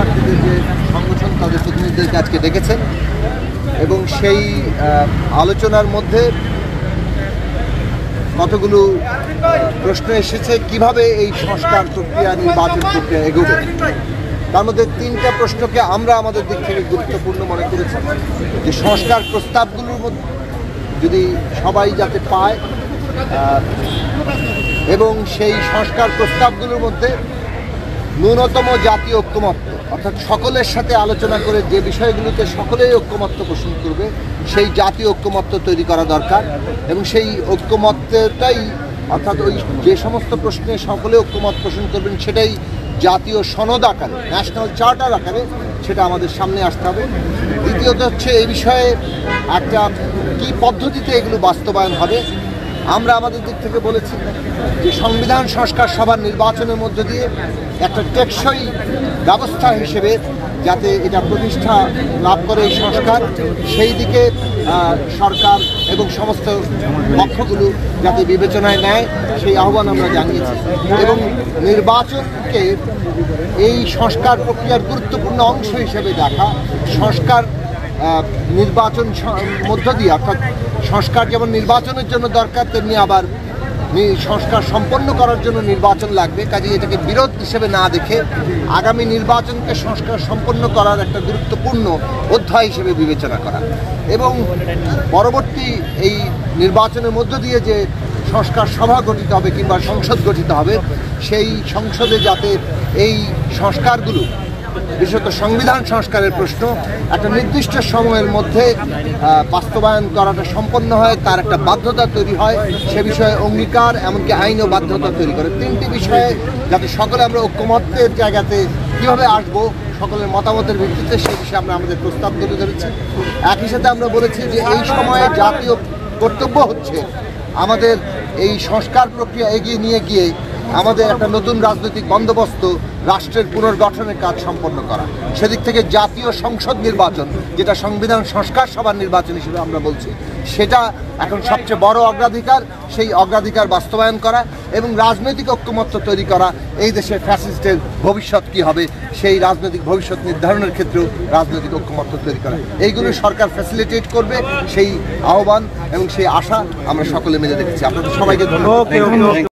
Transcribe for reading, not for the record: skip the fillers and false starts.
শিক্ষার্থীদের যে সংগঠন তাদের প্রতিনিধিদেরকে আজকে ডেকেছেন এবং সেই আলোচনার মধ্যে কতগুলো প্রশ্ন এসেছে কিভাবে এই সংস্কার প্রক্রিয়া নির্বাচন প্রক্রিয়া এগোবে। তার মধ্যে তিনটা প্রশ্নকে আমরা আমাদের দিক থেকে গুরুত্বপূর্ণ মনে করেছি যে সংস্কার প্রস্তাবগুলোর মধ্যে যদি সবাই যাতে পায় এবং সেই সংস্কার প্রস্তাবগুলোর মধ্যে ন্যূনতম জাতীয় ঐক্যমত্য অর্থাৎ সকলের সাথে আলোচনা করে যে বিষয়গুলোতে সকলেই ঐক্যমত্য পোষণ করবে সেই জাতীয় ঐক্যমত্য তৈরি করা দরকার এবং সেই ঐক্যমত্যটাই অর্থাৎ ওই যে সমস্ত প্রশ্নে সকলে ঐক্যমত পোষণ করবেন সেটাই জাতীয় সনদ আকারে ন্যাশনাল চার্টার আকারে সেটা আমাদের সামনে আসতে হবে। দ্বিতীয়ত হচ্ছে এই বিষয়ে একটা কী পদ্ধতিতে এগুলো বাস্তবায়ন হবে। আমরা আমাদের দিক থেকে বলেছি যে সংবিধান সংস্কার সভার নির্বাচনের মধ্য দিয়ে একটা টেকসই ব্যবস্থা হিসেবে যাতে এটা প্রতিষ্ঠা লাভ করে এই সংস্কার সেই দিকে সরকার এবং সমস্ত পক্ষগুলো যাতে বিবেচনায় নেয় সেই আহ্বান আমরা জানিয়েছি এবং নির্বাচনকে এই সংস্কার প্রক্রিয়ার গুরুত্বপূর্ণ অংশ হিসেবে দেখা সংস্কার নির্বাচন মধ্য দিয়ে অর্থাৎ সংস্কার যেমন নির্বাচনের জন্য দরকার তেমনি আবার সংস্কার সম্পন্ন করার জন্য নির্বাচন লাগবে। কাজেই এটাকে বিরোধ হিসেবে না দেখে আগামী নির্বাচনকে সংস্কার সম্পন্ন করার একটা গুরুত্বপূর্ণ অধ্যায় হিসেবে বিবেচনা করা এবং পরবর্তী এই নির্বাচনের মধ্য দিয়ে যে সংস্কার সভা গঠিত হবে কিংবা সংসদ গঠিত হবে সেই সংসদে যাতে এই সংস্কারগুলো বিশেষত সংবিধান সংস্কারের প্রশ্ন একটা নির্দিষ্ট সময়ের মধ্যে বাস্তবায়ন করাটা সম্পন্ন হয় তার একটা বাধ্যতা তৈরি হয় সে বিষয়ে অঙ্গীকার এমনকি আইন ও বাধ্যতা তৈরি করে তিনটি বিষয়ে যাতে সকলে আমরা ঐক্যমত্যের জায়গাতে কীভাবে আসবো সকলের মতামতের ভিত্তিতে সে বিষয়ে আমরা আমাদের প্রস্তাব তুলে ধরেছি। একই সাথে আমরা বলেছি যে এই সময়ে জাতীয় কর্তব্য হচ্ছে আমাদের এই সংস্কার প্রক্রিয়া এগিয়ে নিয়ে গিয়ে আমাদের একটা নতুন রাজনৈতিক বন্দোবস্ত রাষ্ট্রের পুনর্গঠনের কাজ সম্পন্ন করা। সেদিক থেকে জাতীয় সংসদ নির্বাচন যেটা সংবিধান সংস্কার সভার নির্বাচন হিসেবে আমরা বলছি সেটা এখন সবচেয়ে বড় অগ্রাধিকার। সেই অগ্রাধিকার বাস্তবায়ন করা এবং রাজনৈতিক ঐক্যমত্য তৈরি করা এই দেশের ফ্যাসিস্টের ভবিষ্যৎ কী হবে সেই রাজনৈতিক ভবিষ্যৎ নির্ধারণের ক্ষেত্রেও রাজনৈতিক ঐক্যমত্য তৈরি করা এইগুলো সরকার ফ্যাসিলিটেট করবে সেই আহ্বান এবং সেই আশা আমরা সকলে মিলে দেখেছি। আপনাদের সবাইকে ধন্যবাদ।